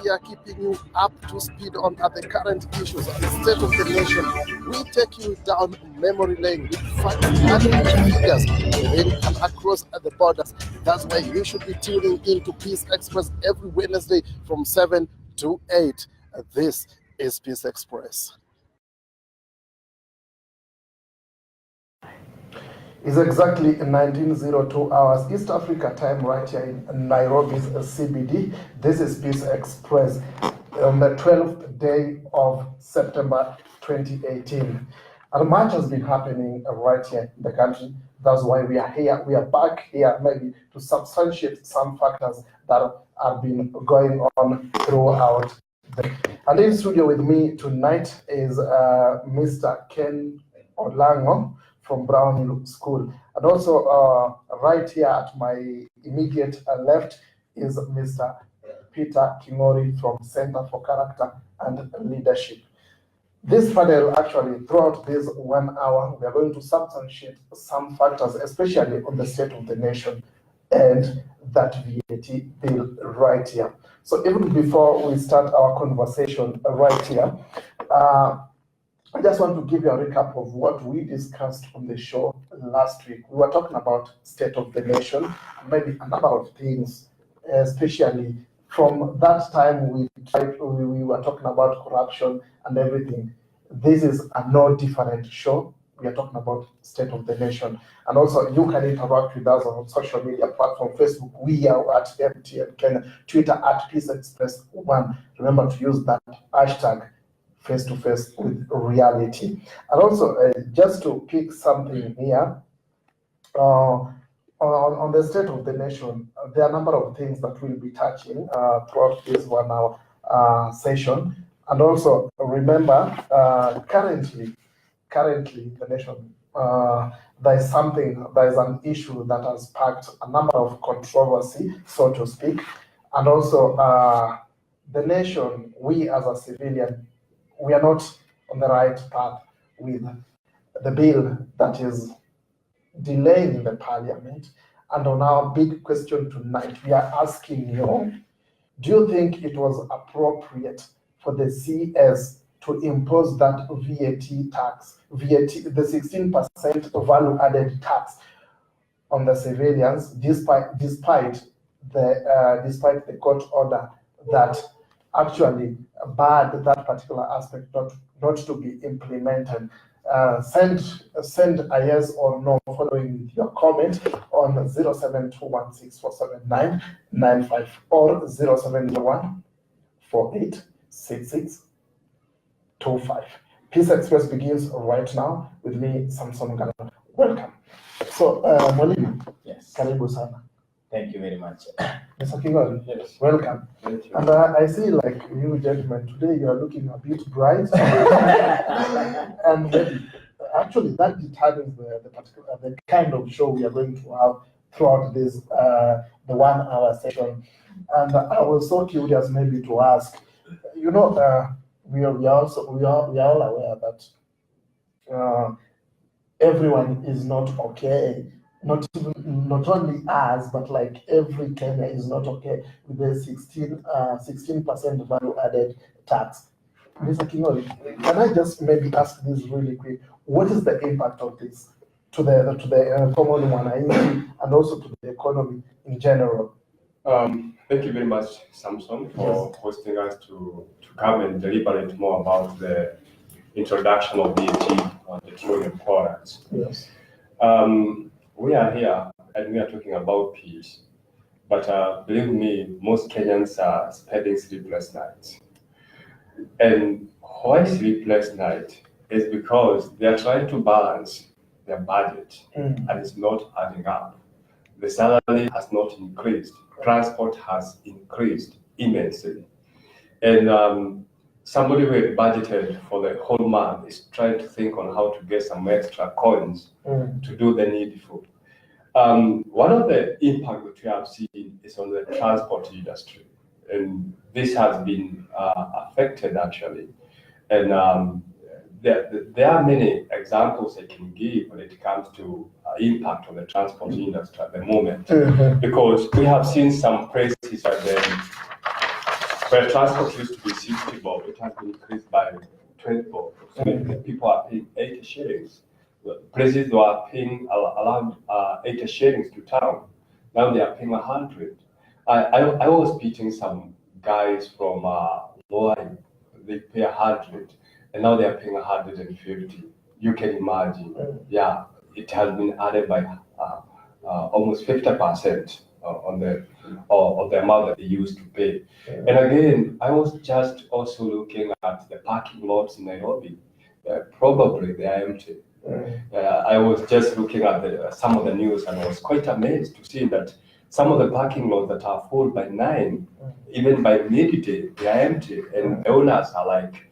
here keeping you up to speed on the current issues and the state of the nation. We take you down memory lane with facts and figures within and across the borders. That's why you should be tuning in to Peace Express every Wednesday from 7 to 8. This is Peace Express. It's exactly 19:02 hours East Africa time right here in Nairobi's CBD. This is Peace Express on the 12th day of September 2018. And much has been happening right here in the country. That's why we are here. We are back here maybe to substantiate some factors that have been going on throughout. And in studio with me tonight is Mr. Ken Olango from Brown Hill School. And also right here at my immediate left is Mr. Peter Kingori from Center for Character and Leadership. This panel, actually, throughout this 1 hour, we are going to substantiate some factors, especially on the state of the nation and that VAT bill right here. So even before we start our conversation right here, I just want to give you a recap of what we discussed on the show last week. We were talking about state of the nation, maybe a number of things, especially from that time we were talking about corruption and everything. This is a no different show. We are talking about state of the nation. And also you can interact with us on social media platform, Facebook, we are at MTN Kenya, Twitter at Peace Express 1. Remember to use that hashtag face-to-face with reality. And also, just to pick something here, on the state of the nation, there are a number of things that we'll be touching throughout this 1 hour session. And also, remember, currently, the nation, there's an issue that has sparked a number of controversy, so to speak. And also, the nation, we as a civilian, we are not on the right path with the bill that is delaying the parliament. And on our big question tonight, we are asking you, do you think it was appropriate for the CS to impose that VAT tax, the 16% value added tax on the civilians, despite the court order that actually barred that particular aspect not to be implemented? Send a yes or no following your comment on 0721647995 or 0701486625. Peace Express begins right now with me, Samson Galana. Welcome. So, Mwalimu, yes. Karibu sana. Thank you very much. Mr. Kingori, yes. Welcome. Thank you. And I see, like, you gentlemen, today you are looking a bit bright. And actually, that determines the kind of show we are going to have throughout this the 1 hour session. And I was so curious maybe to ask, we are all aware that everyone is not okay. Not only us, but like every Kenya is not okay with the 16% value added tax. Mr. Kingori, can I just maybe ask this really quick? What is the impact of this to the common one and also to the economy in general? Thank you very much, Samson, for hosting us to come and deliberate more about the introduction of VAT on petroleum products. Yes. We are here and we are talking about peace, but believe me, most Kenyans are spending sleepless nights. And why sleepless night is because they are trying to balance their budget and it's not adding up. The salary has not increased. Transport has increased immensely. And somebody who had budgeted for the whole month is trying to think on how to get some extra coins to do the needful. One of the impacts that we have seen is on the transport industry. And this has been affected actually. And there are many examples I can give when it comes to impact on the transport industry at the moment, because we have seen some places that Where transport used to be 60 bob, it has been increased by 20 bob. So people are paying 80 shillings. Places were paying around 80 shillings to town. Now they are paying 100. I was meeting some guys from Loai, they pay 100, and now they are paying 150. You can imagine. Yeah, it has been added by almost 50% on the amount that they used to pay. And again, I was just also looking at the parking lots in Nairobi. Probably they are empty. I was just looking at some of the news, and I was quite amazed to see that some of the parking lots that are full by 9, even by midday, they are empty, and the owners are like,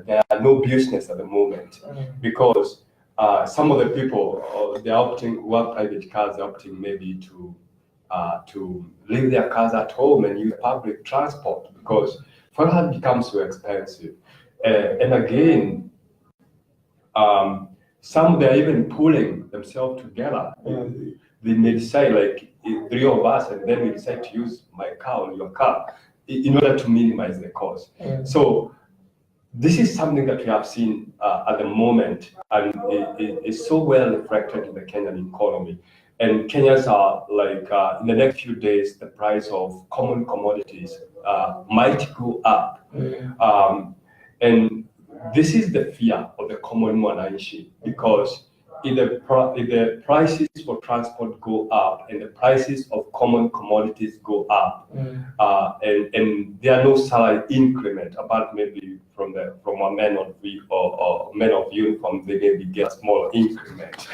there are no business at the moment, because some of the people they're opting, who have private cars, they're opting maybe to leave their cars at home and use public transport, because fuel has become so expensive. And again, some they're even pulling themselves together. They may decide, like 3 of us, and then we decide to use my car or your car in order to minimize the cost. So this is something that we have seen at the moment, and it is so well reflected in the Kenyan economy. And Kenyans are like, in the next few days, the price of common commodities might go up. And this is the fear of the common mwananchi, because if the prices for transport go up and the prices of common commodities go up, and there are no salary increment, apart maybe from a man of uniform, they maybe get a small increment,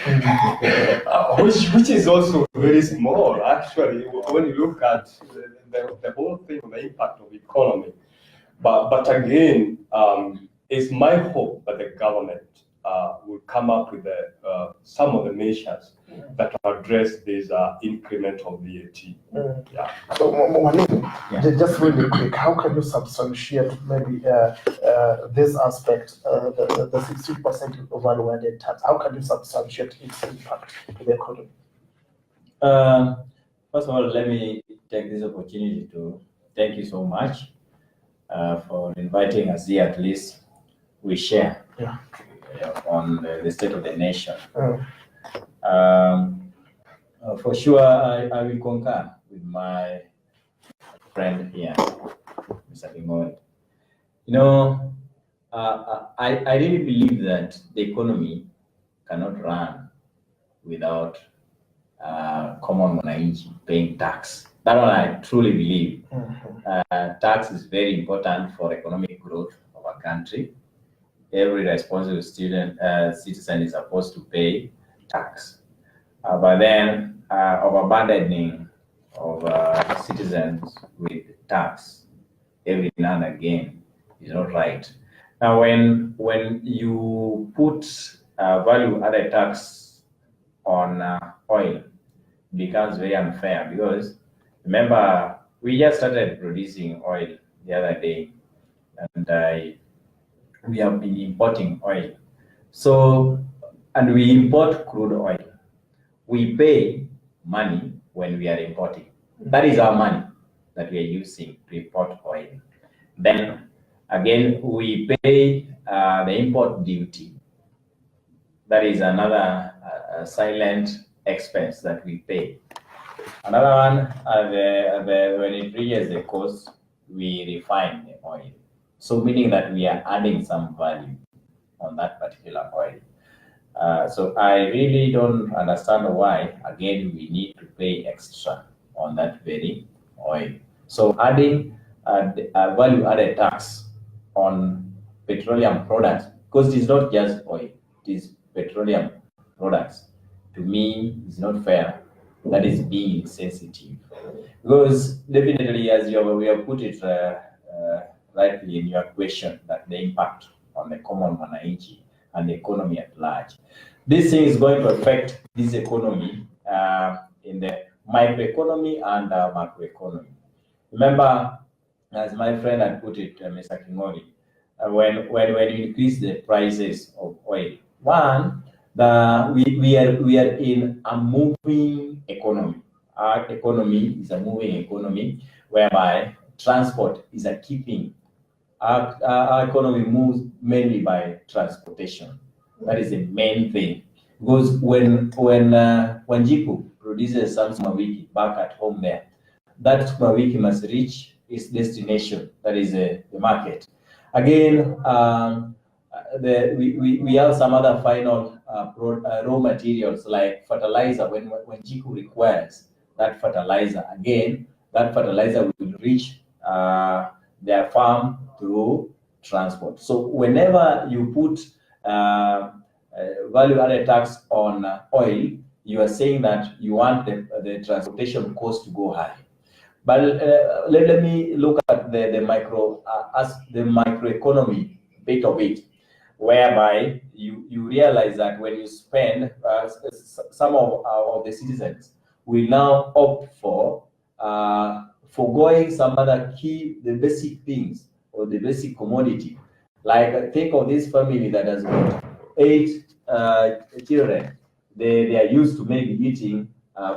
which is also very small actually when you look at the whole thing, the impact of the economy. But again, it's my hope that the government will come up with some of the measures that address this increment of VAT. Yeah. So, Mwalimu, just really quick, how can you substantiate maybe this aspect, the 16% value added tax? How can you substantiate its impact to the economy? First of all, let me take this opportunity to thank you so much for inviting us here. At least we share on the state of the nation. For sure, I will concur with my friend here, Mr. King'ori. You know, I really believe that the economy cannot run without common mwananchi paying tax. That one I truly believe. Tax is very important for economic growth of a country. Every responsible citizen is supposed to pay tax. But then overburdening of citizens with tax every now and again is not right. Now, when you put value-added tax on oil, it becomes very unfair, because remember, we just started producing oil the other day, and we have been importing oil. So, and we import crude oil. We pay money when we are importing. That is our money that we are using to import oil. Then again, we pay the import duty. That is another silent expense that we pay. Another one, when it reaches the coast, we refine the oil. So meaning that we are adding some value on that particular oil. So I really don't understand why, again, we need to pay extra on that very oil. So adding a value-added tax on petroleum products, because it is not just oil, it is petroleum products, to me is not fair. That is being sensitive. Because definitely, as we have put it rightly in your question, that the impact on the common mwananchi and the economy at large. This thing is going to affect this economy in the microeconomy and macroeconomy. Remember, as my friend had put it, Mr. King'ori, when you increase the prices of oil, one, we are in a moving economy. Our economy is a moving economy, whereby transport is a key thing. Our economy moves mainly by transportation. That is the main thing. Because when Jiku produces some sukuma wiki back at home there, that sukuma wiki must reach its destination, that is the market. Again, we have some other final raw materials like fertilizer. When Jiku requires that fertilizer, again, that fertilizer will reach their farm through transport. So whenever you put value-added tax on oil, you are saying that you want the transportation cost to go high. But let me look at the microeconomy bit of it, whereby you realize that when you spend, some of the citizens will now opt for forgoing some other the basic things or the basic commodity. Like think of this family that has got 8 children. They are used to maybe eating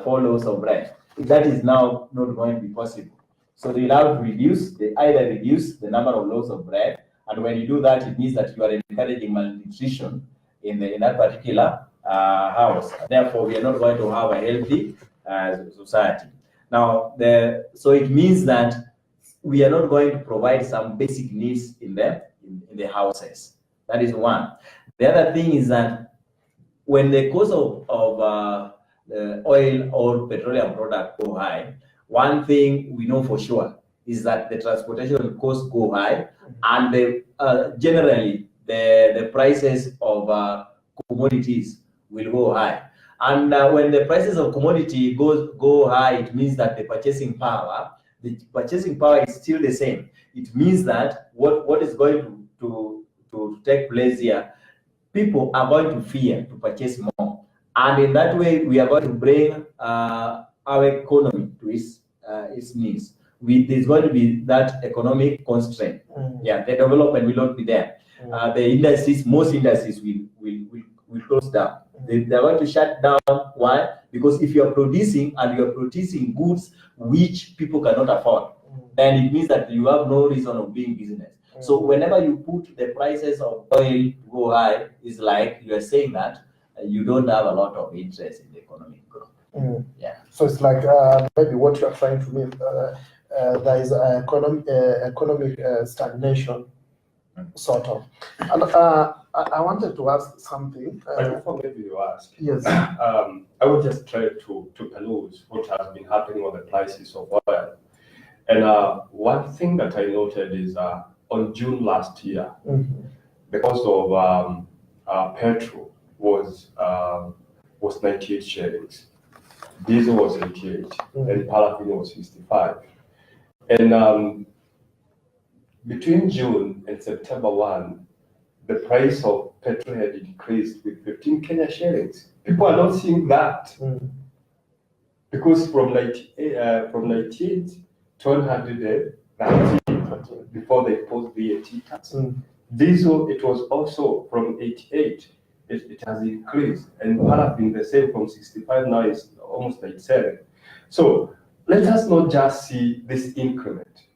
4 loaves of bread. That is now not going to be possible. So they have to reduce. They either reduce the number of loaves of bread, and when you do that, it means that you are encouraging malnutrition in that particular house. Therefore, we are not going to have a healthy society. Now, so it means that we are not going to provide some basic needs in the houses. That is one. The other thing is that when the cost of the oil or petroleum product go high, one thing we know for sure is that the transportation costs go high, and generally the prices of commodities will go high. And when the prices of commodity go high, it means that the purchasing power is still the same. It means that what is going to take place here, people are going to fear to purchase more. And in that way, we are going to bring our economy to its knees. There's going to be that economic constraint. Yeah, the development will not be there. The industries, most industries will close down. They're going to shut down. Why? Because if you're producing and you're producing goods which people cannot afford, then it means that you have no reason of doing business. So whenever you put the prices of oil go high, it's like you're saying that you don't have a lot of interest in the economic growth. Yeah. So it's like maybe what you're trying to mean, there is economic stagnation, sort of. And I wanted to ask something. Before maybe you ask, yes. I would just try to peruse what has been happening on the prices of oil. And one thing that I noted is on June last year, the cost of petrol was 98 shillings. Diesel was 88, and paraffin was 65. And between June and September 1, the price of petrol had increased with 15 Kenya shillings. People are not seeing that because from 98 to 119 before they imposed VAT tax. Diesel, it was also from 88. It has increased, and paraffin the same from 65, now is almost 87. So let us not just see this increment.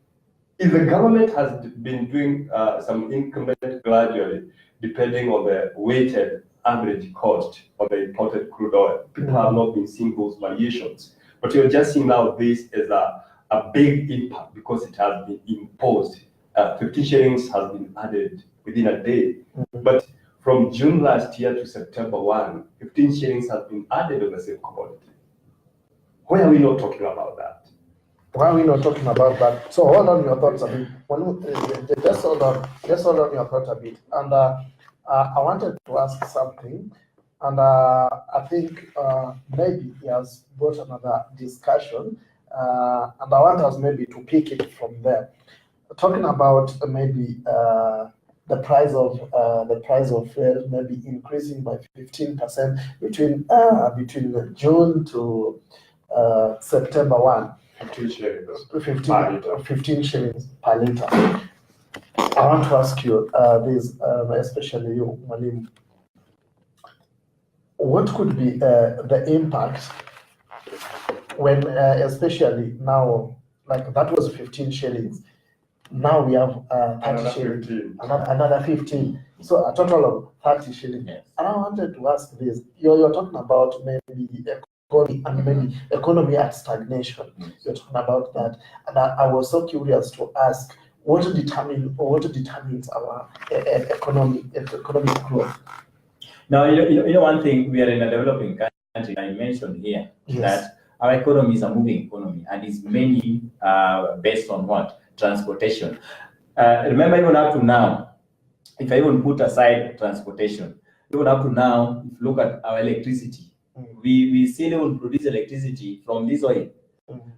If the government has been doing some increment gradually, depending on the weighted average cost of the imported crude oil, people have not been seeing those variations. But you're just seeing now this as a big impact because it has been imposed. 15 shillings has been added within a day. But from June last year to September 1, 15 shillings has been added on the same commodity. Why are we not talking about that? Why are we not talking about that? So hold on your thoughts a bit. Just hold on your thoughts a bit. And I wanted to ask something, and I think maybe he has brought another discussion, and I want us maybe to pick it from there. Talking about maybe the price of fuel maybe increasing by 15% between June to September 1. 15 shillings 15 shillings per liter. I want to ask you this, especially you, Mwalimu. What could be the impact when, especially now, like that was 15 shillings. Now we have 30 Another shillings, 15. another 15. So a total of 30 shillings. Yes. And I wanted to ask this: you're talking about maybe economy and maybe economy at stagnation. You're talking about that, and I was so curious to ask what determines our economic growth. Now, you know one thing, we are in a developing country. I mentioned here Yes. that our economy is a moving economy, and it's mainly based on what? Transportation. Remember, even up to now, if I even put aside transportation, even up to now, if you look at our electricity, we still even produce electricity from this oil.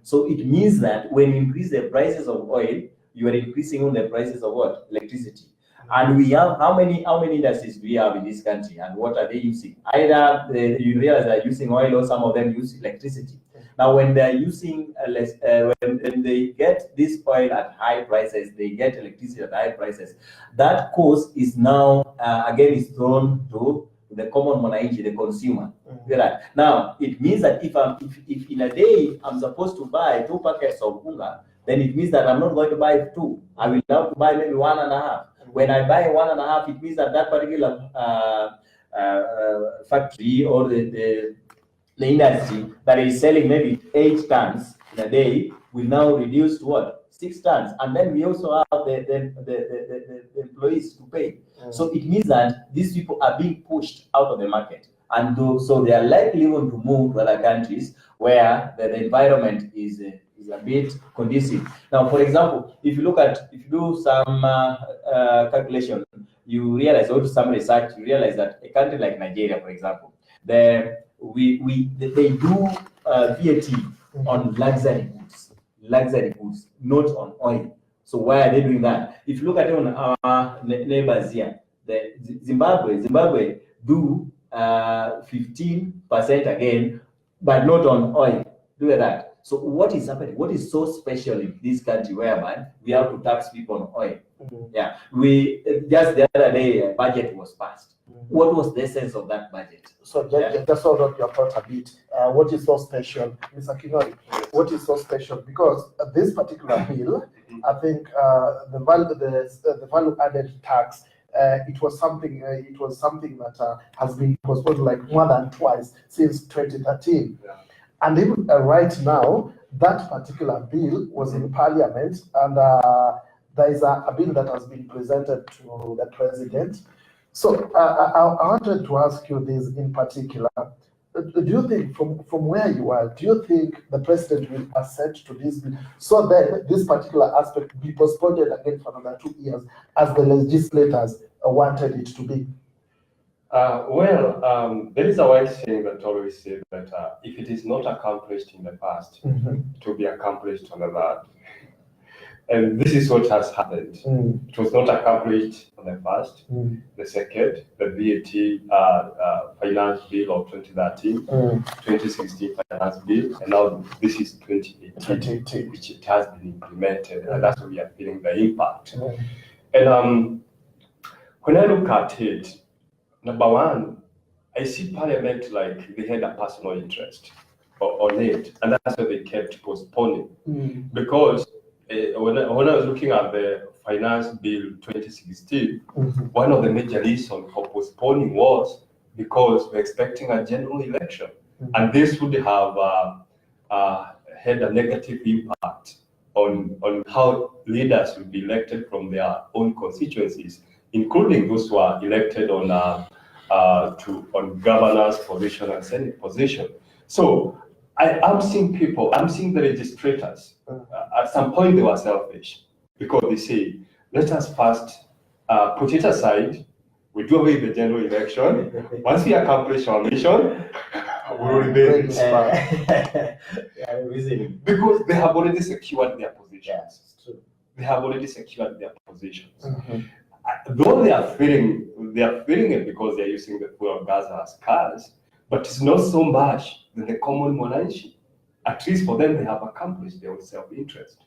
So it means that when you increase the prices of oil, you are increasing on the prices of what? Electricity. And we have how many industries do we have in this country, and what are they using? Either you realize they're using oil, or some of them use electricity. Now, when they're using when they get this oil at high prices, they get electricity at high prices. That cost is now again is thrown to the common mwananchi, the consumer. Right. Now, it means that if in a day I'm supposed to buy 2 packets of unga, then it means that I'm not going to buy 2. I will have to buy maybe 1.5. When I buy 1.5, it means that that particular factory or the industry that is selling maybe 8 tons in a day will now reduce to what? 6 tons. And then we also have the employees to pay. So it means that these people are being pushed out of the market. And so they are likely even to move to other countries where the environment is a bit conducive. Now, for example, if you do some calculation, you realize, or do some research, you realize that a country like Nigeria, for example, they do VAT on luxury goods, not on oil. So why are they doing that? If you look at it on our neighbors here, the Zimbabwe do 15% again, but not on oil. Do that. So what is happening? What is so special in this country whereby we have to tax people on oil? Yeah, we just the other day a budget was passed. What was the essence of that budget? So just hold on your thought a bit. What is so special, Mr. Kinori? What is so special? Because this particular bill, I think the value added tax. It was something that has been postponed like more than twice since 2013. Yeah. And even right now, that particular bill was in Parliament, and there is a bill that has been presented to the president. So I wanted to ask you this in particular. Do you think, from where you are, do you think the president will assent to this bill so that this particular aspect be postponed again for another 2 years, as the legislators wanted it to be? There is a wise saying that always says that if it is not accomplished in the past, it will be accomplished on the third. And this is what has happened. It was not accomplished on the first, the second, the VAT finance bill of 2013, 2016 finance bill, and now this is 2018, which it has been implemented, and that's why we are feeling the impact. And when I look at it, number one, I see Parliament like they had a personal interest on it, and that's why they kept postponing. Because when I was looking at the finance bill 2016, one of the major reasons for postponing was because we're expecting a general election, and this would have had a negative impact on how leaders will be elected from their own constituencies, including those who are elected on governors position and senate position. So I'm seeing the registrators. At some point they were selfish because they say, let us first put it aside. We do away with the general election. Once we accomplish our mission, we will remain because they have already secured their positions. They have already secured their positions. Though they are feeling it because they are using the fuel gas as cars, but it's not so much than the common mwananchi. At least for them, they have accomplished their own self-interest.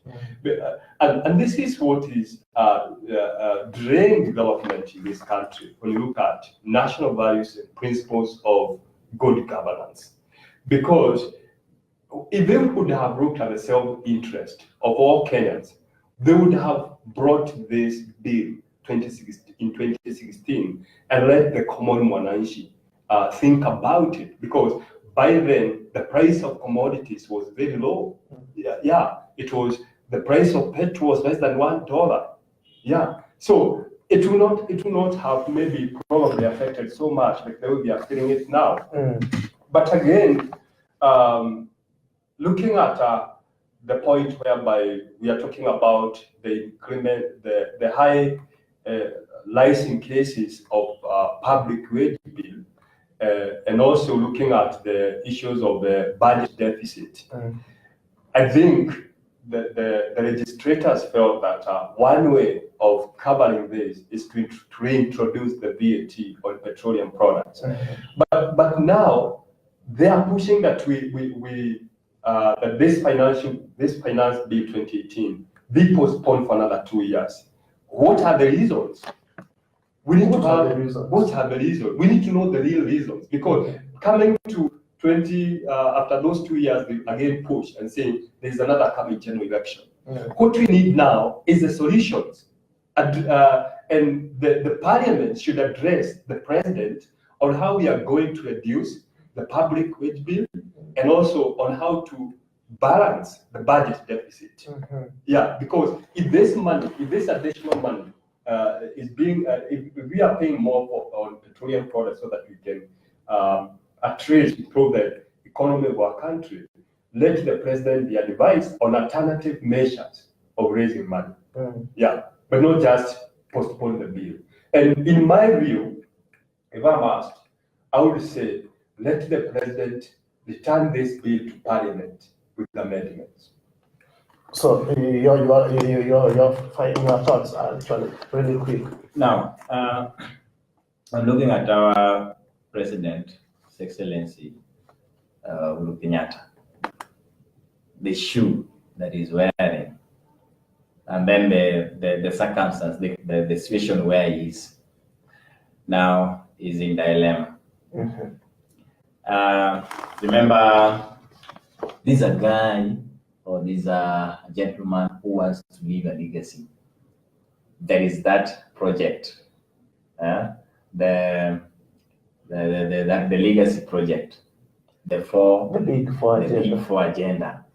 And this is what is draining development in this country when you look at national values and principles of good governance. Because if they would have looked at the self-interest of all Kenyans, they would have brought this bill in 2016 and let the common mwananchi think about it, because by then the price of commodities was very low. Yeah, it was, the price of petrol was less than $1. Yeah, so it will not have maybe probably affected so much like they will be feeling it now. But again, looking at the point whereby we are talking about the increment, the high license cases of public wage bill, and also looking at the issues of the budget deficit, I think the legislators felt that one way of covering this is to reintroduce the VAT on petroleum products. But now they are pushing that that this finance bill 2018 be postponed for another 2 years. What are the reasons? We need to have what are the reasons? We need to know the real reasons, because coming to after those 2 years, they again push and say there's another coming general election. What we need now is the solutions, and the parliament should address the president on how we are going to reduce the public wage bill, and also on how to balance the budget deficit. Yeah, because if this additional money is being, if we are paying more on petroleum products so that we can at least improve the economy of our country, let the president be advised on alternative measures of raising money. Yeah, but not just postpone the bill. And in my view, if I'm asked, I would say let the president return this bill to parliament with amendments. So your thoughts are actually really quick. Now, I'm looking at our president, His Excellency Uhuru Kenyatta, the shoe that he's wearing, and then the circumstance, the situation where he is now is in dilemma. Remember, this is a guy, or this is a gentleman who wants to leave a legacy. There is that project, the legacy project, the big four agenda.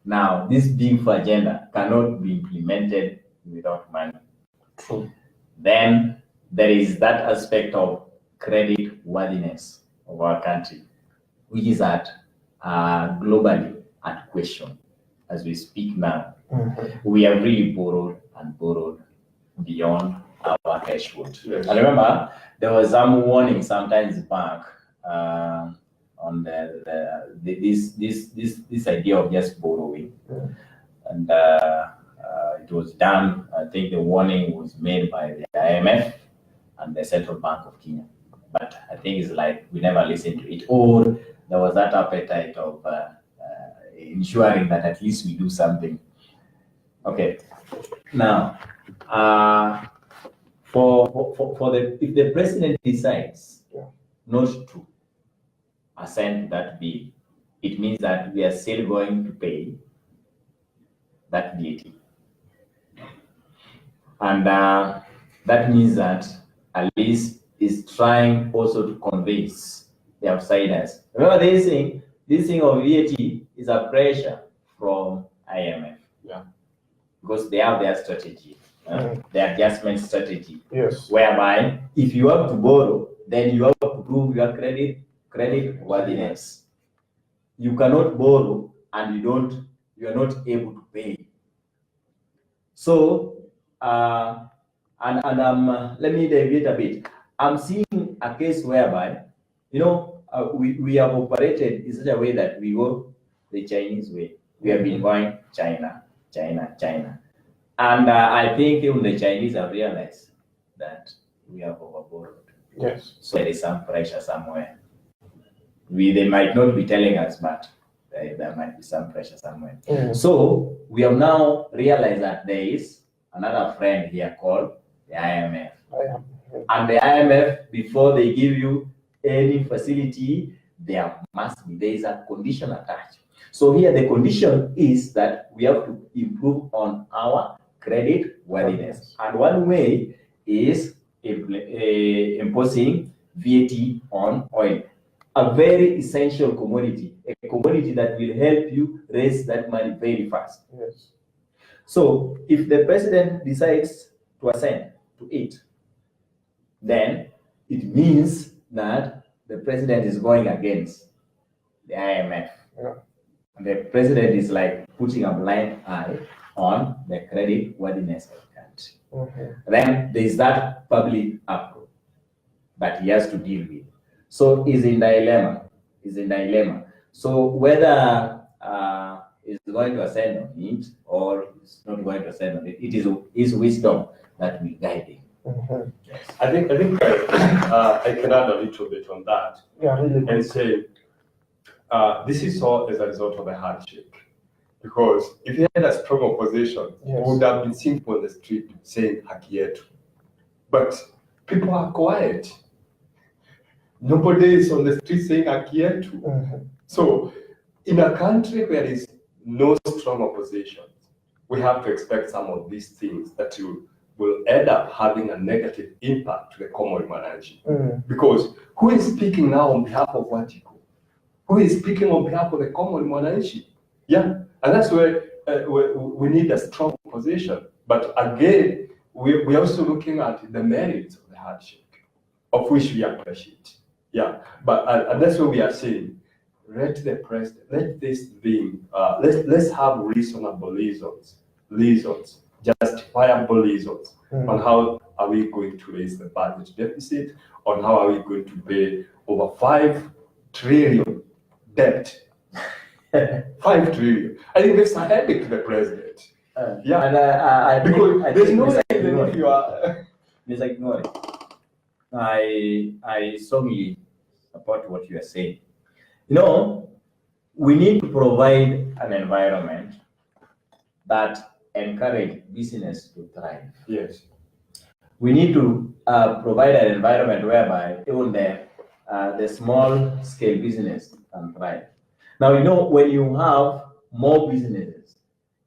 Now, this big four agenda cannot be implemented without money. True. Then there is that aspect of credit worthiness of our country, which is globally at question as we speak now. We have really borrowed beyond our threshold. Yes. I remember there was some warning sometimes back on this idea of just borrowing, and it was done. I think the warning was made by the IMF and the Central Bank of Kenya, but I think it's like we never listened to it, or there was that appetite of ensuring that at least we do something. Okay, now if the president decides not to assent to that bill, it means that we are still going to pay that VAT, and that means that at least is trying also to convince the outsiders. Remember, this thing of VAT is a pressure from IMF. Yeah. Because they have their strategy, their adjustment strategy. Yes. Whereby, if you have to borrow, then you have to prove your credit worthiness. You cannot borrow and you are not able to pay. So, let me deviate a bit. I'm seeing a case whereby, we have operated in such a way that we go the Chinese way. We have been going China. And I think even the Chinese have realized that we have overborrowed. Yes. So there is some pressure somewhere. They might not be telling us, but there might be some pressure somewhere. So we have now realized that there is another friend here called the IMF. And the IMF, before they give you any facility, there is a condition attached. So here the condition is that we have to improve on our credit worthiness. And one way is imposing VAT on oil, a very essential commodity, a commodity that will help you raise that money very fast. Yes. So if the president decides to assent to it, then it means that the president is going against the IMF. Yeah. And the president is like putting a blind eye on the credit worthiness of the country. Then there is that public approach that he has to deal with. So he's in dilemma. So whether he's going to assent on it or he's not going to assent on it, it is his wisdom that will guide him. Yes. I think I can add a little bit on that. Yeah, really. And say this is all as a result of a handshake. Because if you had a strong opposition, Yes. we would have been seen on the street saying haki yetu. But people are quiet. Nobody is on the street saying haki yetu. So in a country where there is no strong opposition, we have to expect some of these things that will end up having a negative impact to the common mwananchi. Because who is speaking now on behalf of Wanjiku? Who is speaking on behalf of the common mwananchi? Yeah, and that's where we need a strong position. But again, we're also looking at the merits of the handshake, of which we appreciate. Yeah, but and that's what we are saying. Let the president, let this thing, let's have reasonable reasons, justifiable reasons on how are we going to raise the budget deficit, on how are we going to pay over 5 trillion debt. 5 trillion. I think that's a headache to the president. Yeah, And I because think, there's no Mr. reason Ignore if you are. Mr. Ignore, I strongly support what you are saying. You know, we need to provide an environment that encourages business to thrive. Yes. We need to provide an environment whereby even the small scale business can thrive. Now, you know, when you have more businesses,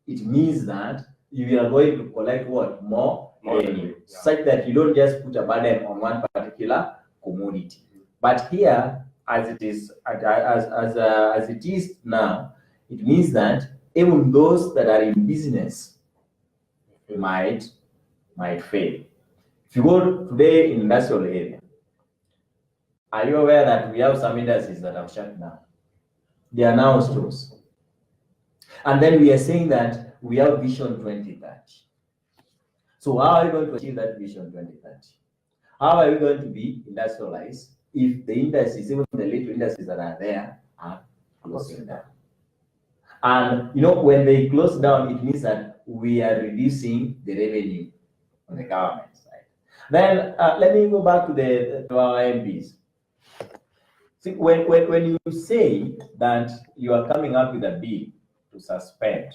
it means that you are going to collect what? More revenue, Yeah. such that you don't just put a burden on one particular commodity. But here, as it is now, it means that even those that are in business might fail. If you go today in industrial area, are you aware that we have some industries that have shut down? They are now stores. And then we are saying that we have Vision 2030. So how are we going to achieve that Vision 2030? How are we going to be industrialized if the industries, even the little industries that are there, are closing down? And you know, when they close down, it means that we are reducing the revenue on the government side. Then let me go back to our MPs. See, when you say that you are coming up with a bill to suspend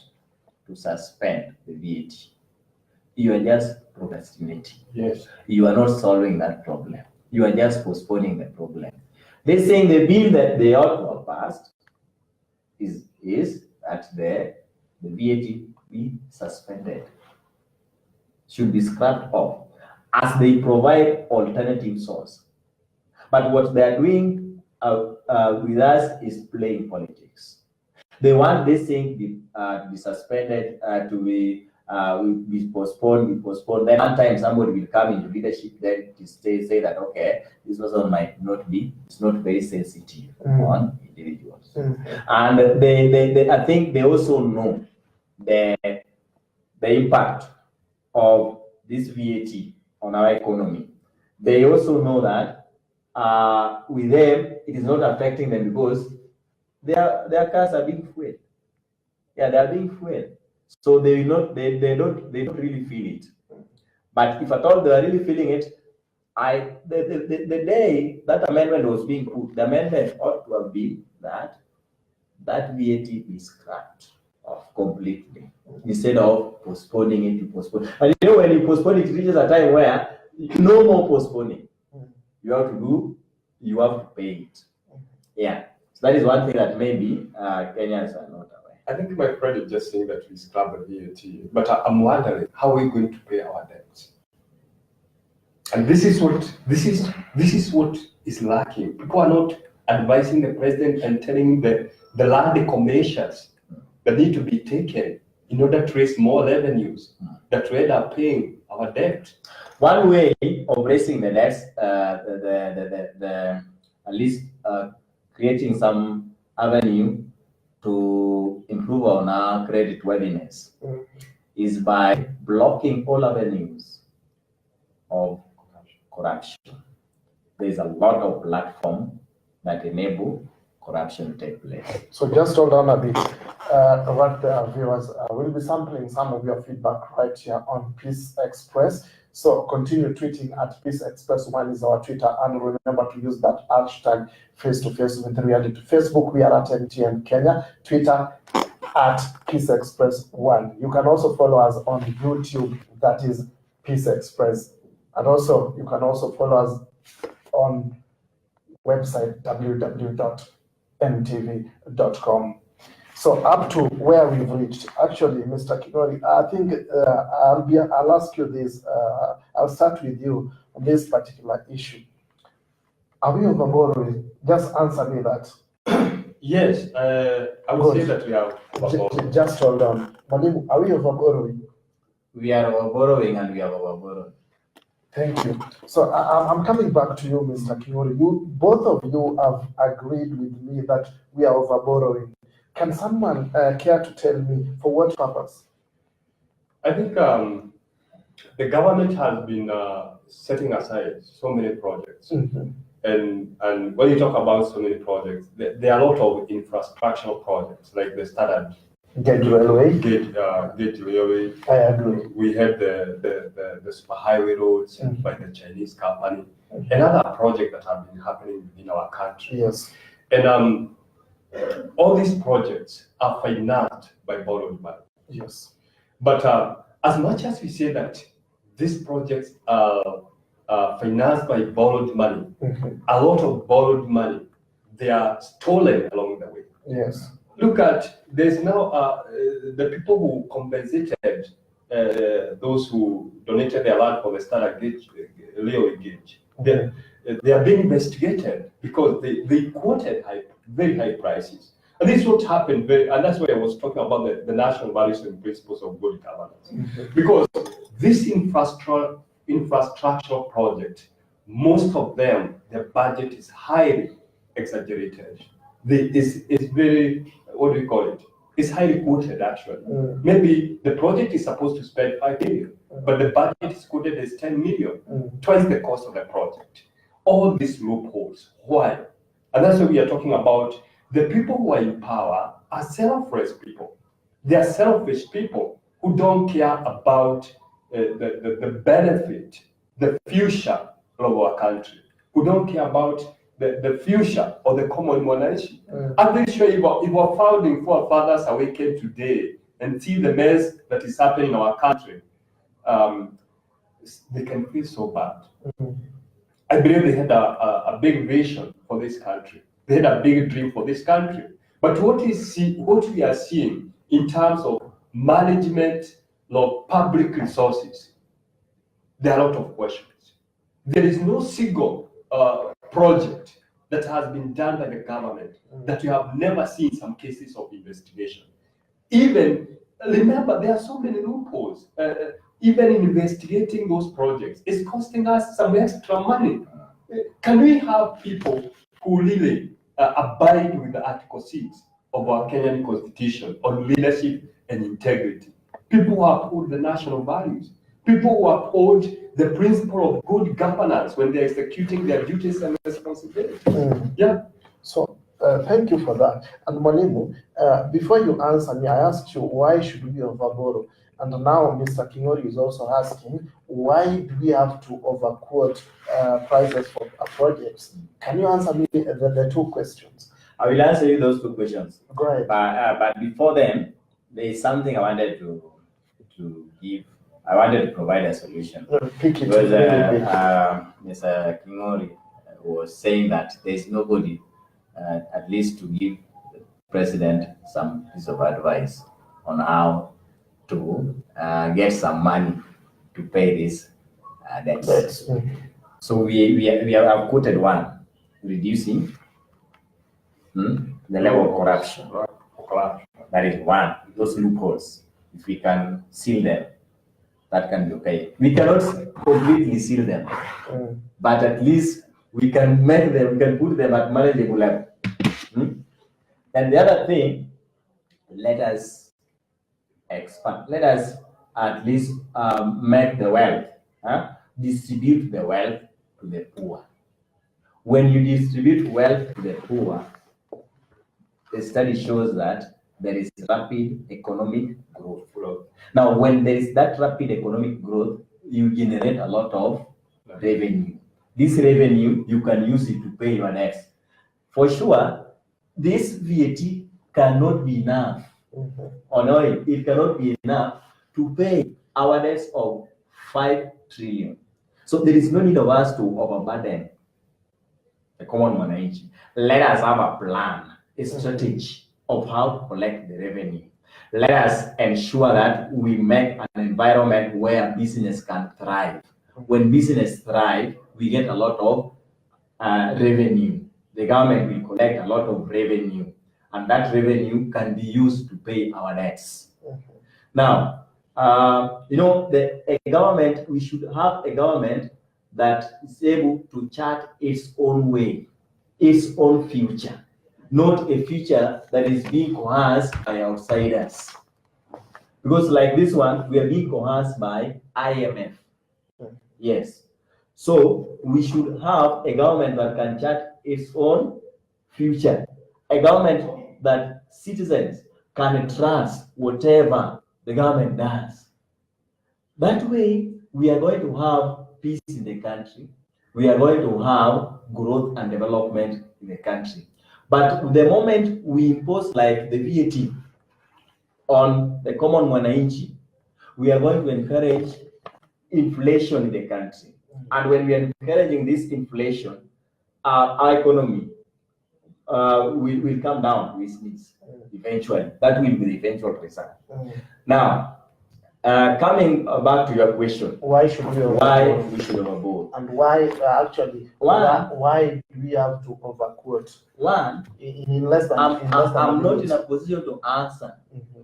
the VAT, you are just procrastinating. Yes. You are not solving that problem. You are just postponing the problem. They're saying the bill that they ought to have passed is that the VAT be suspended, should be scrapped off, as they provide alternative source. But what they are doing with us is playing politics. They want this thing to be suspended, to be postponed. Then one time somebody will come into leadership then to say that, okay, this person might not be, it's not very sensitive on individuals. And they I think they also know the impact of this VAT on our economy. They also know that with them, it is not affecting them because their cars are being fueled. Yeah, they are being fueled. So they don't really feel it. But if at all they are really feeling it, the day that amendment was being put, the amendment ought to have been that VAT be scrapped off completely instead of postponing it to postpone. And you know, when you postpone it, it reaches a time where no more postponing. You have to pay it. Yeah. So that is one thing that maybe Kenyans are not aware. I think my friend is just saying that we scrap the VAT, but I'm wondering how are we going to pay our debts? And this is what is lacking. People are not advising the president and telling the radical measures that need to be taken in order to raise more revenues that we end up paying our debt. One way of raising the debts, at least creating some avenue to improve on our credit worthiness is by blocking all avenues of corruption. There's a lot of platforms that enable corruption to take place. So just hold on a bit. Right there, viewers, we'll be sampling some of your feedback right here on Peace Express. So continue tweeting at Peace Express. One is our Twitter, and remember to use that hashtag face-to-face with reality. Facebook, we are at MTN Kenya. Twitter, at Peace Express 1. You can also follow us on YouTube, that is Peace Express. And also, you can also follow us on website www.mtv.com. So up to where we've reached, actually, Mr. Kinori, I think I'll ask you this. I'll start with you on this particular issue. Are we overborrowing? Just answer me that. Yes, I would say that we are overborrowing. Just hold on. Mwalimu, are we overborrowing? We are overborrowing and we are overborrowing. Thank you. So I'm coming back to you, Mr. Kinori. Both of you have agreed with me that we are overborrowing. Can someone care to tell me for what purpose? I think the government has been setting aside so many projects. Mm-hmm. And when you talk about so many projects, there are a lot of infrastructural projects, like the standard Gauge railway. gauge railway. I agree. We have the superhighway roads by the Chinese company. Another project that have been happening in our country. Yes. And all these projects are financed by borrowed money. Yes. But as much as we say that these projects are financed by borrowed money, a lot of borrowed money, they are stolen along the way. Yes. Look at, there's now the people who compensated those who donated their land for the standard gauge, railway gauge. They are being investigated because they quoted very high prices. And this is what happened, and that's why I was talking about the national values and principles of good governance. Because this infrastructural project, most of them, their budget is highly exaggerated. It's very, what do you call it? It's highly quoted, actually. Maybe the project is supposed to spend 5 million, but the budget is quoted as 10 million, twice the cost of the project. All these loopholes. Why? And that's why we are talking about the people who are in power are selfless people. They are selfish people who don't care about the benefit, the future of our country, who don't care about the future of the common monarchy. I'm pretty sure if our founding forefathers awaken today and see the mess that is happening in our country, they can feel so bad. I believe they had a big vision for this country. They had a big dream for this country. But what we are seeing in terms of management of public resources, there are a lot of questions. There is no single project that has been done by the government that you have never seen some cases of investigation. Even, remember, there are so many loopholes. Even investigating those projects is costing us some extra money. Can we have people who really abide with the Article 6 of our Kenyan Constitution on leadership and integrity? People who uphold the national values. People who uphold the principle of good governance when they're executing their duties and responsibilities. Yeah. So thank you for that. And Mwalimu, before you answer me, I asked you why should we overborrow? And now Mr. Kinori is also asking, why do we have to overquote prices for projects? Can you answer me the two questions? I will answer you those two questions. Go ahead. But before then, there is something I wanted to give. I wanted to provide a solution. Pick it. Because Mr. Kinori was saying that there is nobody at least to give the president some piece of advice on how to get some money to pay these debts. So we have quoted one, reducing the level of corruption. That is one, those loopholes. If we can seal them, that can be okay. We cannot completely seal them, but at least we can make them, we can put them at manageable level. And the other thing, let us expand. Let us at least make the wealth, distribute the wealth to the poor. When you distribute wealth to the poor, the study shows that there is rapid economic growth. Now, when there is that rapid economic growth, you generate a lot of revenue. This revenue, you can use it to pay your debts. For sure, this VAT cannot be enough on oil. It cannot be enough to pay our debts of 5 trillion. So there is no need of us to overburden the common mwananchi. Let us have a plan, a strategy of how to collect the revenue. Let us ensure that we make an environment where business can thrive. When business thrive, we get a lot of revenue. The government will collect a lot of revenue, and that revenue can be used to pay our debts. Now, we should have a government that is able to chart its own way, its own future, not a future that is being coerced by outsiders. Because like this one, we are being coerced by IMF. Yes. So we should have a government that can chart its own future, a government that citizens can trust whatever the government does. That way, we are going to have peace in the country. We are going to have growth and development in the country. But the moment we impose like the VAT on the common mwananchi, we are going to encourage inflation in the country. And when we are encouraging this inflation, our economy will come down to its knees eventually. That will be the eventual result. Now, coming back to your question, why should we overboard? And why why do we have to overquote? One, in less than I'm not in a position to answer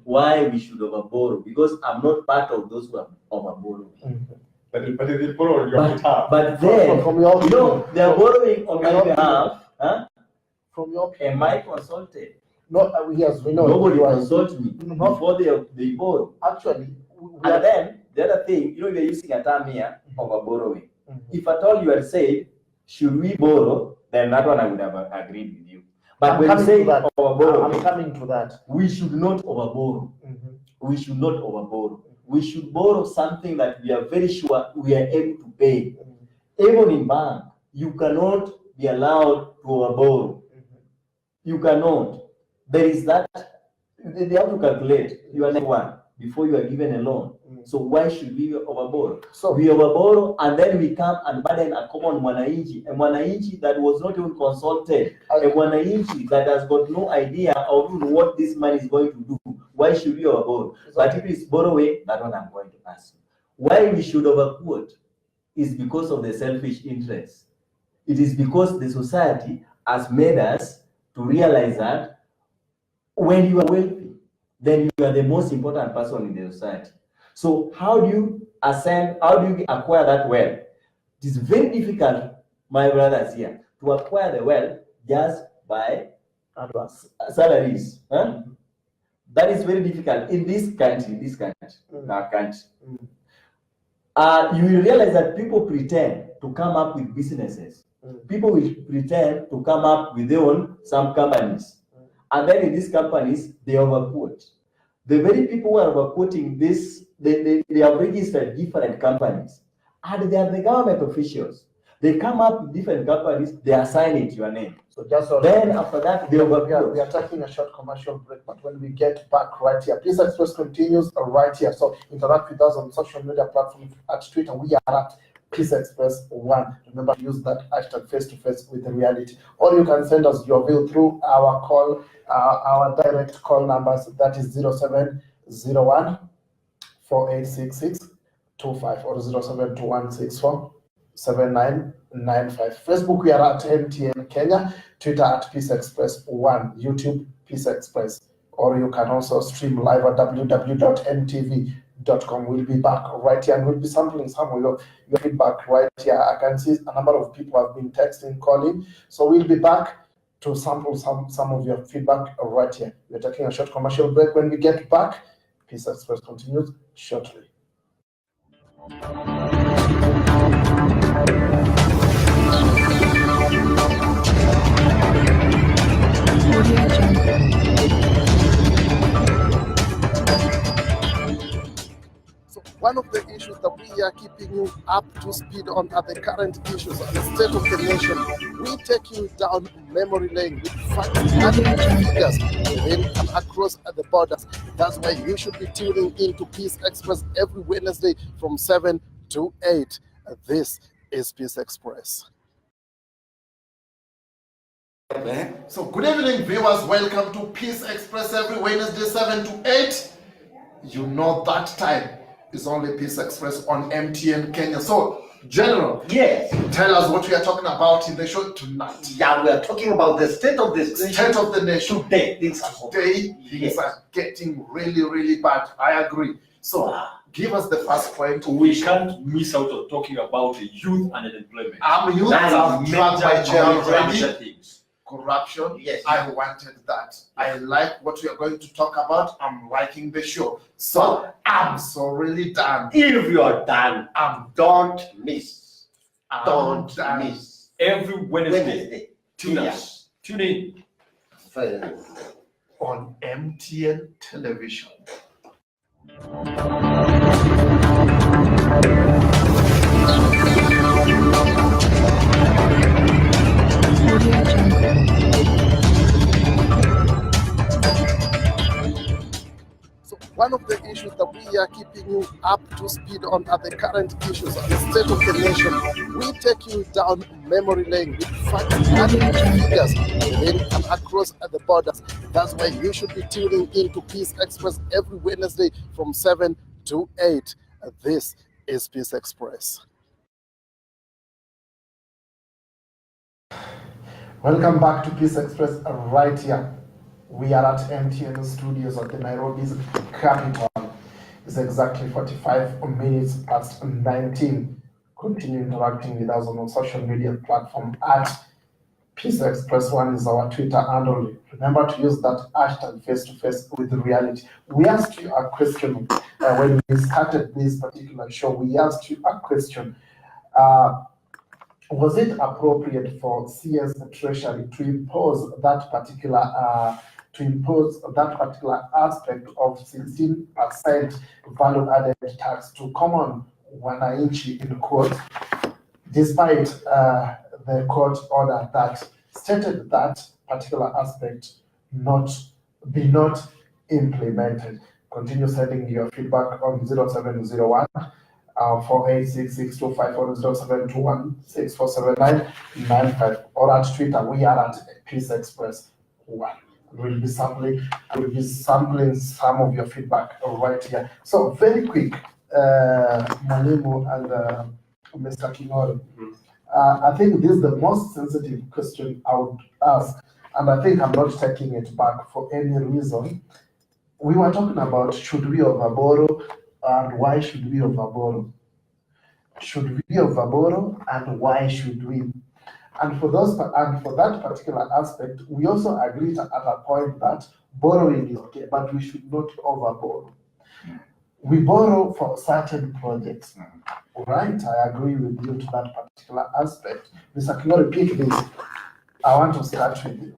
why we should overborrow, because I'm not part of those who are overborrowing. But if they borrow on your behalf. But then, from your they are borrowing on my behalf. From your Am I consulted? No, yes, we know. Nobody consults me before they borrow. Actually, and then the other thing, we are using a term here of borrowing. If at all you had said, should we borrow, then that one I would have agreed with you. But when you say overborrow, I'm coming to that. We should not overborrow. We should not overborrow. We should borrow something that we are very sure we are able to pay. Even in bank, you cannot be allowed to overborrow. You cannot. There is that. They have to calculate your next one before you are given a loan. So why should we overborrow? So we overborrow, and then we come and burden a common mwananchi, a mwananchi that was not even consulted, a mwananchi that has got no idea of what this money is going to do. Why should we overborrow? But if it's borrowing, that one I'm going to ask you. Why we should overquote is because of the selfish interest. It is because the society has made us to realize that when you are wealthy, then you are the most important person in the society. So how do you ascend, how do you acquire that wealth? It is very difficult, my brothers here, to acquire the wealth just by salaries. That is very difficult in this country, our country. You will realize that people pretend to come up with businesses. People will pretend to come up with their own some companies. And then in these companies, they overquote. The very people who are overquoting this, they have registered different companies. And they are the government officials. They come up with different companies, they assign it your name. So just then after that, they overquote. We are taking a short commercial break, but when we get back right here, Peace Express continues right here. So interact with us on social media platforms at Twitter. We are at Peace Express 1. Remember to use that hashtag face to face with reality. Or you can send us your view through our call, our direct call numbers. That is 0701 4866 25 or 072164 7995. Facebook, we are at MTN Kenya. Twitter at Peace Express 1. YouTube, Peace Express. Or you can also stream live at www.mtv.com. We'll be back right here and we'll be sampling some of your feedback right here. I can see a number of people have been texting, calling. So we'll be back to sample some of your feedback right here. We're taking a short commercial break. When we get back, Peace Express continues shortly. So one of the issues that we are keeping you up to speed on are the current issues and the state of the nation. We take you down memory lane with facts and figures within and across the borders. That's why you should be tuning into Peace Express every Wednesday from 7 to 8. This is Peace Express. So good evening, viewers. Welcome to Peace Express every Wednesday 7 to 8. You know that time is only Peace Express on MTN Kenya. So, General, yes, tell us what we are talking about in the show tonight. Yeah, we are talking about the state of the State of the nation. Today, things are getting really, really bad. I agree. So, give us the first point. We can't miss out on talking about youth and unemployment. Youth are dragged by jail already. Things. Corruption. Yes. I wanted that. I like what we are going to talk about. I'm liking the show. So I'm so really done. If you are done, don't miss. Don't done. miss. Every Wednesday. Tune us. Tune in. On MTN television. So one of the issues that we are keeping you up to speed on are the current issues and the state of the nation. We take you down memory lane with facts and figures within and across the borders. That's why you should be tuning into Peace Express every Wednesday from 7 to 8. This is Peace Express. Welcome back to Peace Express right here. We are at MTN Studios at the Nairobi's capital. It's exactly 45 minutes past 19. Continue interacting with us on our social media platform at Peace Express 1 is our Twitter handle. Remember to use that hashtag face to face with reality. We asked you a question when we started this particular show. We asked you a question. Was it appropriate for CS Treasury to impose that particular aspect of 16% value-added tax to common wananchi in court, despite the court order that stated that particular aspect not implemented? Continue sending your feedback on 0701 486625 or 0721647995 or at Twitter. We are at Peace Express 1. We'll be sampling some of your feedback right here. So very quick, Mwalimu and Mr. King'ori. I think this is the most sensitive question I would ask, and I think I'm not taking it back for any reason. We were talking about should we overborrow and why should we overborrow? Should we overborrow and why should we? And for that particular aspect, we also agreed at a point that borrowing is okay, but we should not overborrow. We borrow for certain projects, right? I agree with you to that particular aspect. Mr. King'ori, repeat this. I want to start with you.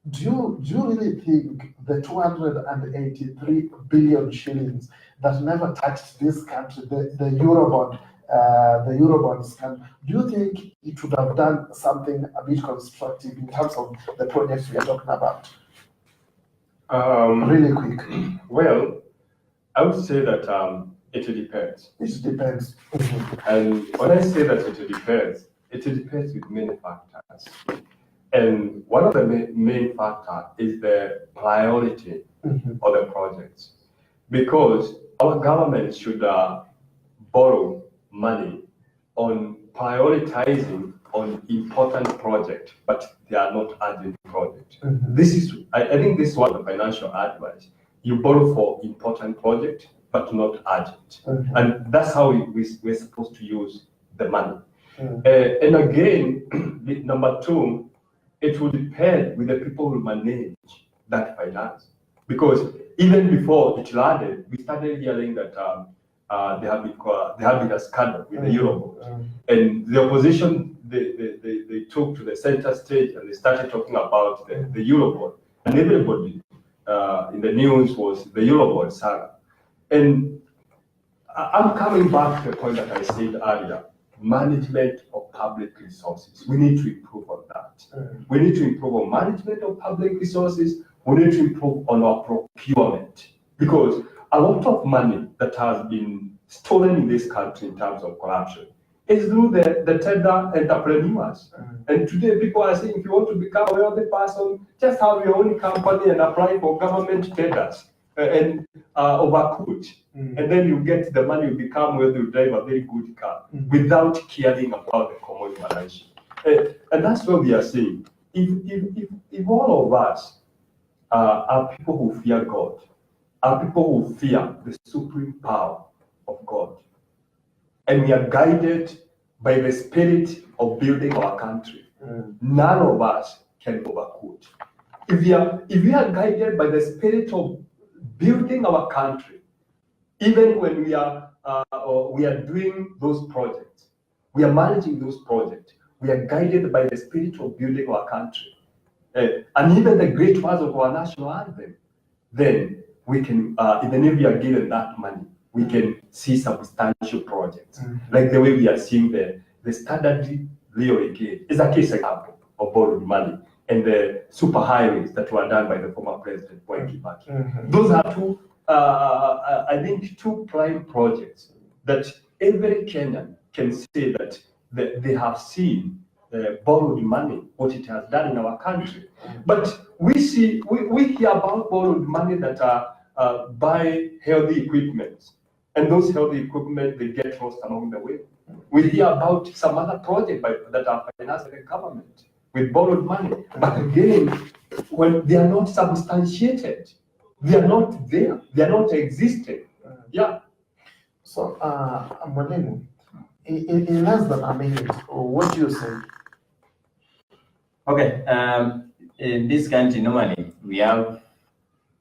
Do you really think the 283 billion shillings that never touched this country, the Eurobond scam, do you think it would have done something a bit constructive in terms of the projects we are talking about? Um, Really quick. Well, I would say that It depends. It depends. And when I say that it depends with many factors. And one of the main factor is the priority of the projects. Because our government should borrow money on prioritizing on important projects, but they are not urgent projects. This is, I think this is one of the financial advice. You borrow for important projects, but not urgent. And that's how we're supposed to use the money. And again, number two, it will depend with the people who manage that finance. Because even before it landed, we started hearing that there have been a scandal with the Eurobond. And the opposition, they took to the center stage and they started talking about the Eurobond. And everybody in the news was the Eurobond saga. And I'm coming back to the point that I said earlier, management of public resources. We need to improve on that. We need to improve on management of public resources. We need to improve on our procurement. Because a lot of money that has been stolen in this country in terms of corruption is through the tender entrepreneurs. And today people are saying, if you want to become a wealthy person, just have your own company and apply for government tenders and overcooked. And then you get the money, you become wealthy, you drive a very good car without caring about the common management. And that's what we are saying. If all of us are people who fear God, are people who fear the supreme power of God, and we are guided by the spirit of building our country, none of us can overcook. If we are guided by the spirit of building our country, even when we are doing those projects, we are managing those projects, we are guided by the spirit of building our country, and even the great words of our national anthem, then we can, even if we are given that money, we can see substantial projects, like the way we are seeing the Standard Railway gate is a case example of borrowed money, and the super highways that were done by the former president, Mwai Kibaki. Those are two, I think, two prime projects that every Kenyan can say that they have seen borrowed money, what it has done in our country. But we hear about borrowed money that buy healthy equipment, and those healthy equipment, they get lost along the way. We hear about some other project that are financed by the government with borrowed money, but again, when they are not substantiated, they are not there, they are not existing. Yeah. So, Mwalimu, in less than a minute, what do you say? Okay, in this country, normally we have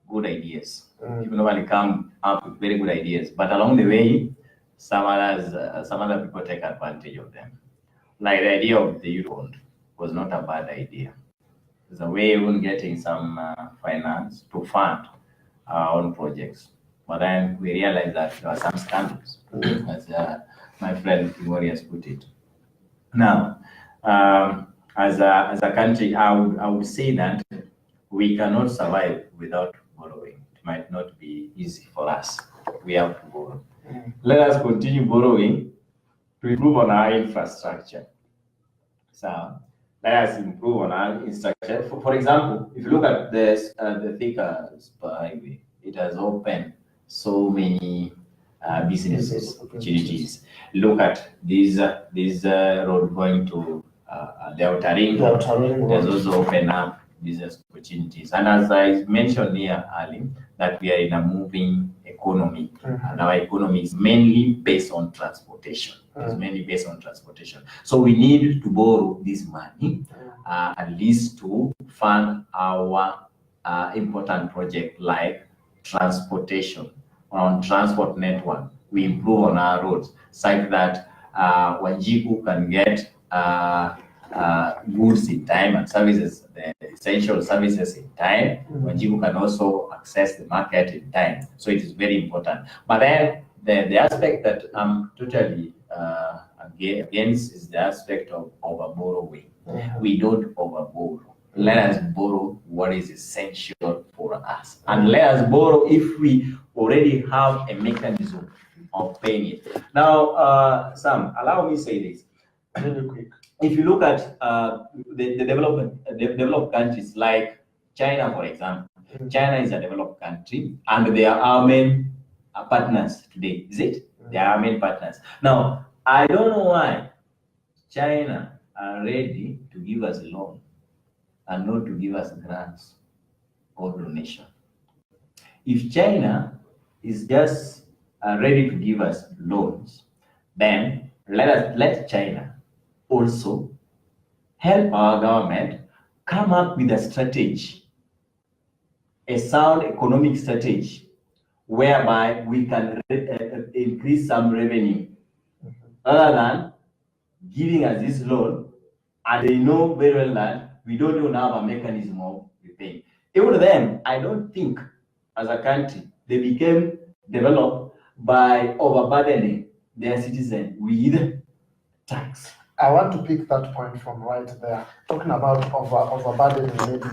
good ideas. People normally come up with very good ideas, but along the way, some other people take advantage of them. Like the idea of the Eurobond was not a bad idea. It's a way of getting some finance to fund our own projects. But then we realized that there are some scandals, as my friend Timorius put it. Now, as a country, I would say that we cannot survive without borrowing. It might not be easy for us. We have to borrow. Let us continue borrowing to improve on our infrastructure. So let us improve on our infrastructure. For example, if you look at the Thika highway, it has opened so many business opportunities. Look at this road going to the Outer Ring. It has also opened up business opportunities. And as I mentioned here earlier, that we are in a moving economy, and our economy is mainly based on transportation. It's mainly based on transportation. So we need to borrow this money at least to fund our important project like transportation, on transport network. We improve on our roads such that Wanjiku can get goods in time and services, the essential services in time. Wanjiku can also access the market in time. So it is very important. But then the aspect that I'm totally against is the aspect of over-borrowing. We don't over-borrow. Let us borrow what is essential for us. And let us borrow if we already have a mechanism of paying it. Now, Sam, allow me say this. Really quick. If you look at the developed countries like China, for example, China is a developed country, and they are our main partners today. Is it? They are our main partners. Now, I don't know why China are ready to give us a loan and not to give us grants or donation. If China is just ready to give us loans, then let China also help our government come up with a strategy, a sound economic strategy, whereby we can increase some revenue, rather than giving us this loan, and they know very well that we don't even have a mechanism of repaying. Even them, I don't think, as a country, they became developed by overburdening their citizens with tax. I want to pick that point from right there, talking about overburdening maybe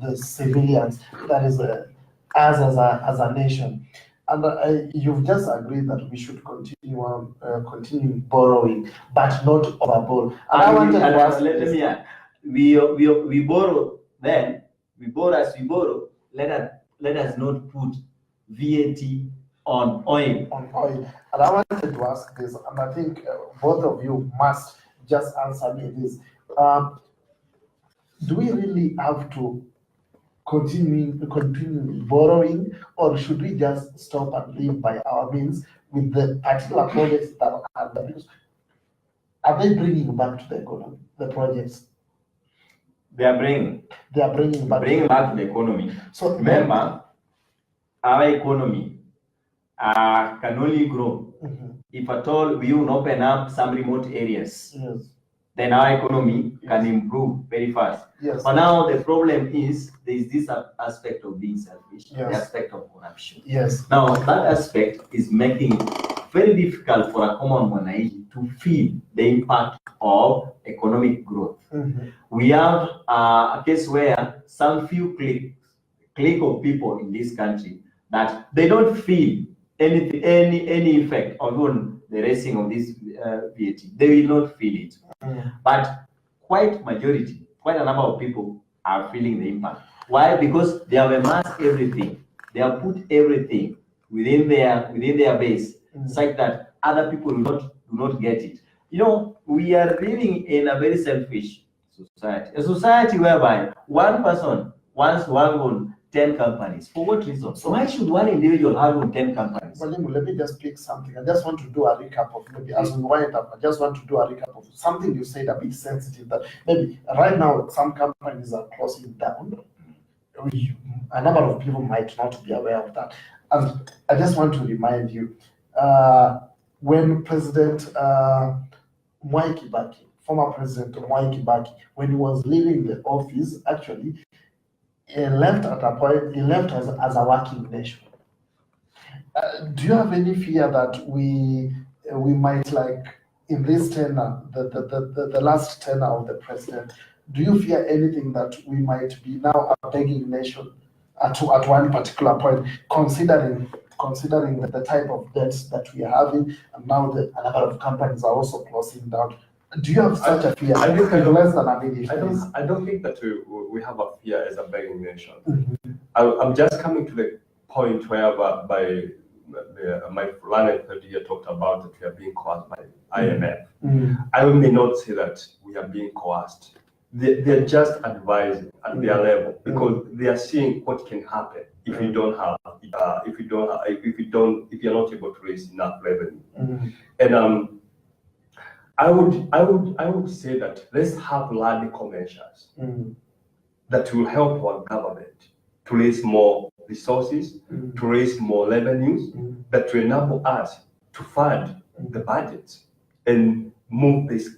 the civilians, that is us as a nation. And you've just agreed that we should continue borrowing, but not overborrow. And I wanted to ask, let me add, we borrow, then we borrow as we borrow. Let us not put VAT on oil. on oil. And I wanted to ask this, and I think both of you must just answer me this. Do we really have to continue borrowing, or should we just stop and live by our means with the particular projects that are there? Are they bringing back to the economy, the projects? They are bringing back to the economy. So remember, our economy can only grow if at all we will open up some remote areas. Yes. Then our economy can improve very fast. Yes. But now the problem is there is this aspect of being selfish, the Yes. aspect of corruption. Yes. Now that aspect is making it very difficult for a common man to feel the impact of economic growth. We have a case where some few clique of people in this country that they don't feel any effect of even the raising of this VAT. They will not feel it. But quite a number of people are feeling the impact. Why? Because they have amassed everything. They have put everything within their base, such that other people do not get it. You know, we are living in a very selfish society. A society whereby one person wants to own 10 companies. For what reason? So why should one individual own 10 companies? Walimu, let me just pick something. I just want to do a recap of maybe as we wind up. I just want to do a recap of something you said a bit sensitive, that maybe right now some companies are closing down. A number of people might not be aware of that. And I just want to remind you, when President Mwai Kibaki, former President Mwai Kibaki, when he was leaving the office, actually, he left at a point, he left as a working nation. Do you have any fear that we might, like in this tenure, the last tenure of the president, do you fear anything that we might be now a begging nation at one particular point, considering the type of debts that we are having, and now a number of companies are also closing down? Do you have such a fear? I think less than a minute. I don't think that we have a fear as a begging nation. I'm just coming to the point where my learned friend here talked about that we are being coerced by IMF. I may not say that we are being coerced. They're just advising at their level, because they are seeing what can happen if you don't have, if you're not able to raise enough revenue. And I would say that let's have radical measures that will help our government to raise more resources, to raise more revenues, that will enable us to fund the budgets and move this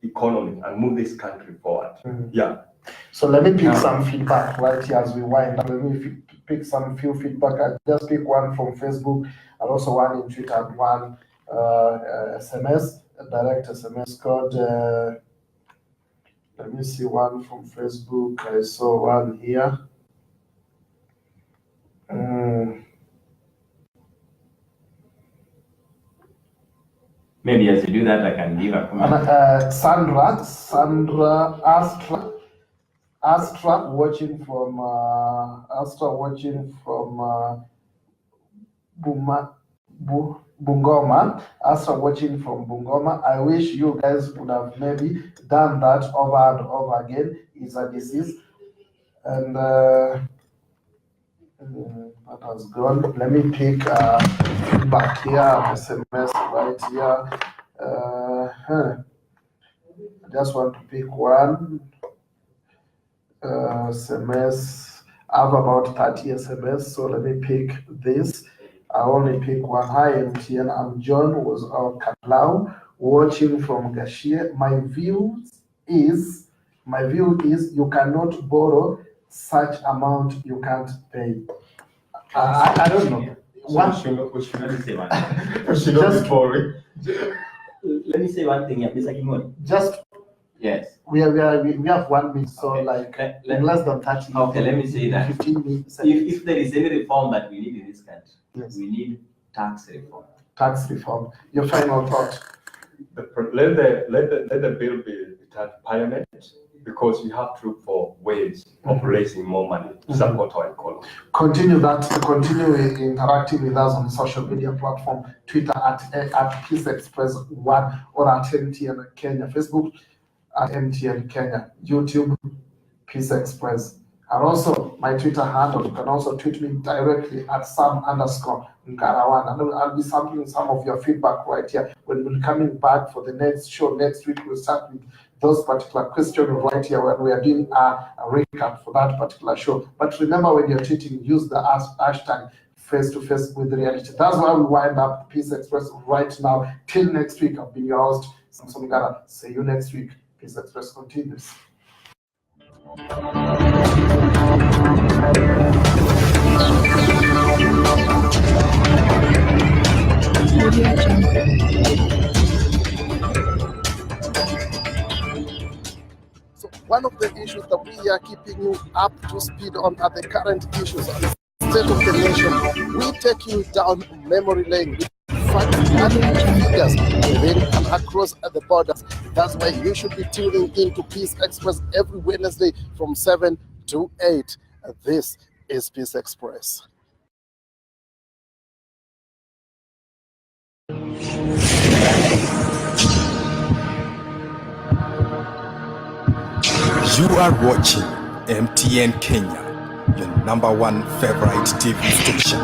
economy and move this country forward. Yeah. So let me pick some feedback right here as we wind up. Let me pick some few feedback. I just pick one from Facebook and also one in Twitter and one SMS, direct SMS code. Let me see one from Facebook. I saw one here. Maybe as you do that, I can give a comment. Astra watching from Bungoma. Astra watching from Bungoma. I wish you guys would have maybe done that over and over again. It's a disease, and that has gone. Let me pick back here SMS right here. I just want to pick one SMS. I have about 30 SMS, so let me pick this. I only pick one. Hi MTN, I'm John was Kalau, watching from Gashie. My view is you cannot borrow such amount you can't pay. I don't know. Let me say one thing here, Mr. Kimoni. Just Yes. we have 1 minute, so Okay. like Let- in less than 30. Okay, let me say that. 15 minutes. If there is any reform that we need in this country, Yes. we need tax reform. Tax reform. Your final thought. Let the bill be returned to Parliament, because we have to look for ways of raising more money to support our economy. Continue interacting with us on social media platform, Twitter at Peace Express 1 or at MTN Kenya, Facebook at MTN Kenya, YouTube Peace Express. And also my Twitter handle, you can also tweet me directly at Sam_Nkarawan. And I'll be sampling some of your feedback right here. When we're coming back for the next show next week, we'll start with those particular questions right here when we are doing a recap for that particular show. But remember, when you're tweeting, use the hashtag face to face with reality. That's why we wind up Peace Express right now. Till next week, I've been your host, Samson Ngara. See you next week. Peace Express continues. So one of the issues that we are keeping you up to speed on are the current issues on the state of the nation. We take you down memory lane with facts and figures within and across the borders. That's why you should be tuning in to Peace Express every Wednesday from 7 to 8. This is Peace Express. You are watching MTN Kenya, your #1 favorite TV station.